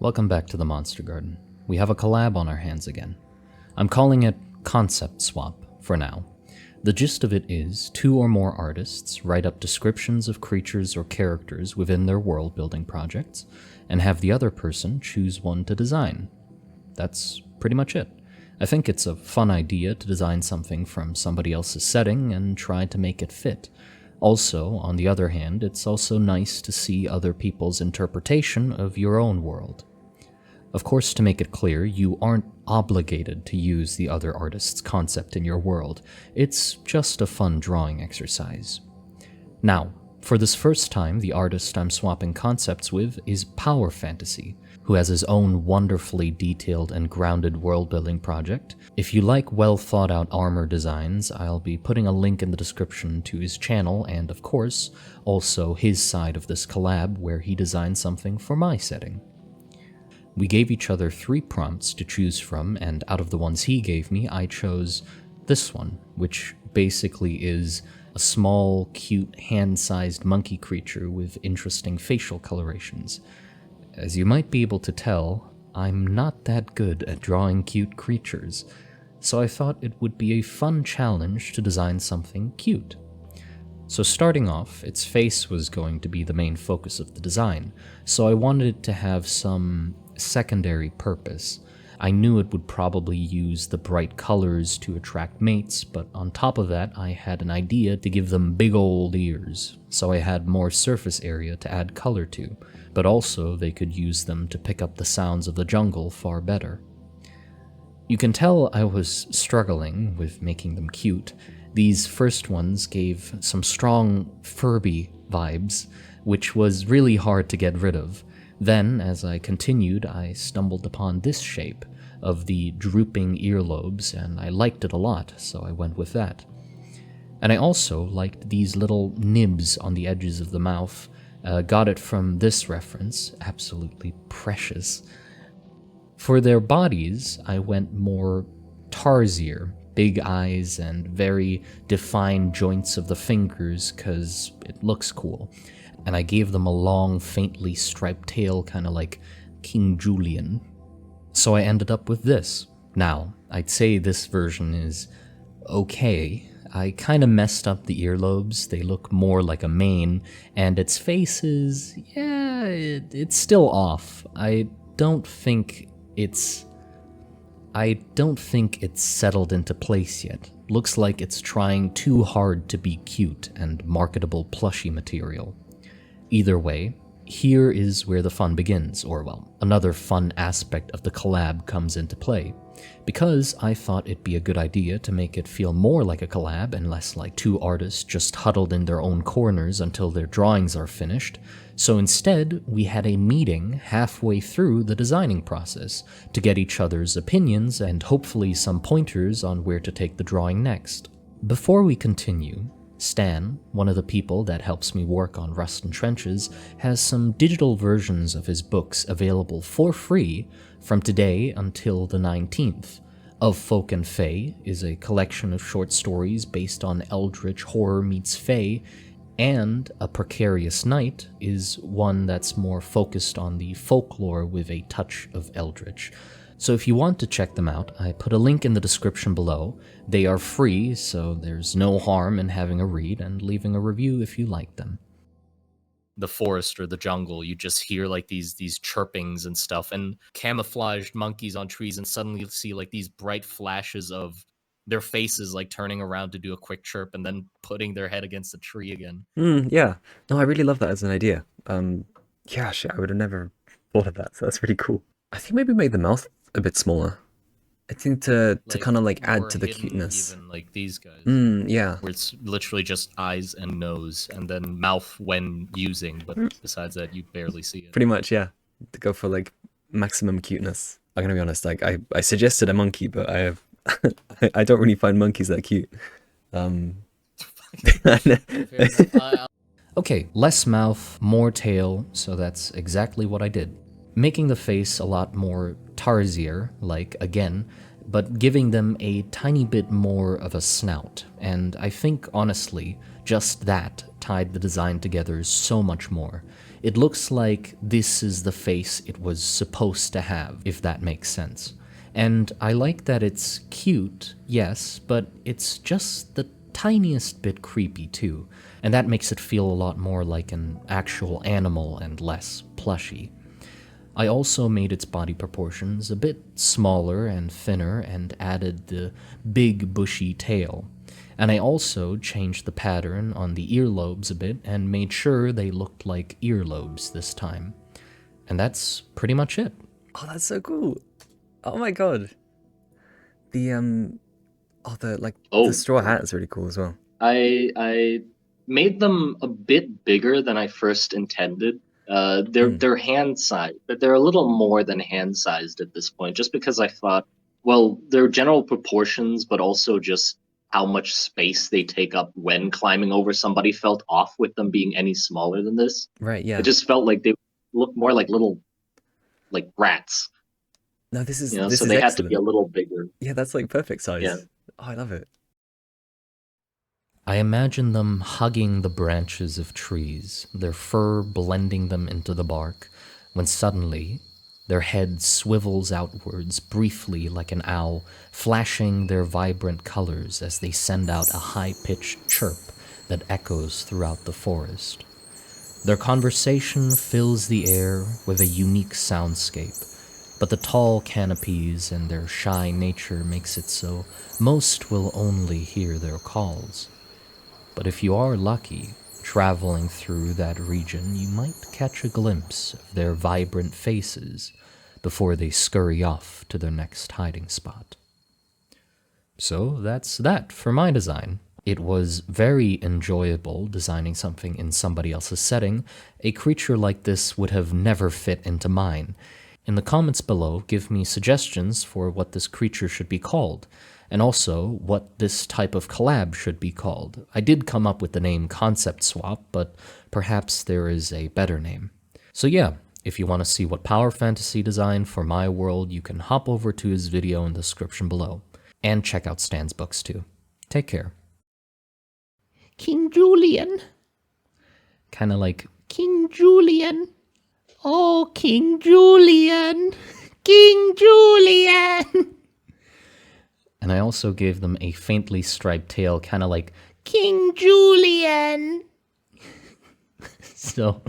Welcome back to the Monstergarden. We have a collab on our hands again. I'm calling it Concept Swap for now. The gist of it is 2 or more artists write up descriptions of creatures or characters within their world-building projects, and have the other person choose one to design. That's pretty much it. I think it's a fun idea to design something from somebody else's setting and try to make it fit. Also, on the other hand, it's also nice to see other people's interpretation of your own world. Of course, to make it clear, you aren't obligated to use the other artist's concept in your world. It's just a fun drawing exercise. Now, for this first time, the artist I'm swapping concepts with is Power Fantasy, who has his own wonderfully detailed and grounded world-building project. If you like well-thought-out armor designs, I'll be putting a link in the description to his channel and, of course, also his side of this collab where he designed something for my setting. We gave each other 3 prompts to choose from, and out of the ones he gave me, I chose this one, which basically is a small, cute, hand-sized monkey creature with interesting facial colorations. As you might be able to tell, I'm not that good at drawing cute creatures, so I thought it would be a fun challenge to design something cute. So starting off, its face was going to be the main focus of the design, so I wanted it to have some secondary purpose. I knew it would probably use the bright colors to attract mates, but on top of that, I had an idea to give them big old ears, so I had more surface area to add color to, but also they could use them to pick up the sounds of the jungle far better. You can tell I was struggling with making them cute. These first ones gave some strong Furby vibes, which was really hard to get rid of. Then, as I continued, I stumbled upon this shape of the drooping earlobes, and I liked it a lot, so I went with that. And I also liked these little nibs on the edges of the mouth. Got it from this reference, absolutely precious. For their bodies, I went more tarsier, big eyes and very defined joints of the fingers, cause it looks cool. And I gave them a long, faintly striped tail, kind of like King Julian. So I ended up with this. Now, I'd say this version is okay. I kind of messed up the earlobes. They look more like a mane, and its face is, yeah, it's still off. I don't think it's settled into place yet. Looks like it's trying too hard to be cute and marketable plushie material. Either way, here is where the fun begins, or well, another fun aspect of the collab comes into play. Because I thought it'd be a good idea to make it feel more like a collab and less like 2 artists just huddled in their own corners until their drawings are finished, so instead we had a meeting halfway through the designing process to get each other's opinions and hopefully some pointers on where to take the drawing next. Before we continue, Stan, one of the people that helps me work on Rust and Trenches, has some digital versions of his books available for free from today until the 19th. Of Folk and Fae is a collection of short stories based on eldritch horror meets fae, and A Precarious Night is one that's more focused on the folklore with a touch of eldritch. So if you want to check them out, I put a link in the description below. They are free, so there's no harm in having a read and leaving a review if you like them. The forest or the jungle, you just hear like these chirpings and stuff, and camouflaged monkeys on trees, and suddenly you see like these bright flashes of their faces like turning around to do a quick chirp and then putting their head against the tree again. Yeah. No, I really love that as an idea. Yeah, shit, I would have never thought of that, so that's really cool. I think maybe make the mouth a bit smaller. I think to kind of like add to the cuteness. Even like these guys. Yeah. Where it's literally just eyes and nose, and then mouth when using, but besides that, you barely see it. Pretty much, yeah. To go for like maximum cuteness. I'm gonna be honest, like I suggested a monkey, but I don't really find monkeys that cute. Okay, less mouth, more tail, so that's exactly what I did. Making the face a lot more tarsier, like, again, but giving them a tiny bit more of a snout, and I think, honestly, just that tied the design together so much more. It looks like this is the face it was supposed to have, if that makes sense. And I like that it's cute, yes, but it's just the tiniest bit creepy too, and that makes it feel a lot more like an actual animal and less plushy. I also made its body proportions a bit smaller and thinner and added the big bushy tail. And I also changed the pattern on the earlobes a bit and made sure they looked like earlobes this time. And that's pretty much it. Oh, that's so cool. Oh my god. The the Oh, straw hat is really cool as well. I made them a bit bigger than I first intended. They're hand sized, but they're a little more than hand sized at this point, just because I thought, well, their general proportions, but also just how much space they take up when climbing over somebody felt off with them being any smaller than this. Right, It yeah. just felt like they looked more like little, like rats, No, this is so they had to be excellent. a little bigger. Yeah, that's like perfect Yeah. size. Oh, I love it. I imagine them hugging the branches of trees, their fur blending them into the bark, when suddenly their head swivels outwards briefly like an owl, flashing their vibrant colors as they send out a high-pitched chirp that echoes throughout the forest. Their conversation fills the air with a unique soundscape, but the tall canopies and their shy nature makes it so most will only hear their calls. But if you are lucky, traveling through that region, you might catch a glimpse of their vibrant faces before they scurry off to their next hiding spot. So that's that for my design. It was very enjoyable designing something in somebody else's setting. A creature like this would have never fit into mine. In the comments below, give me suggestions for what this creature should be called, and also what this type of collab should be called. I did come up with the name Concept Swap, but perhaps there is a better name. So yeah, if you want to see what Power Fantasy designed for my world, you can hop over to his video in the description below, and check out Stan's books too. Take care. King Julian. Kinda like King Julian. Oh, King Julian. King Julian. And I also gave them a faintly striped tail, kinda like King Julian. So,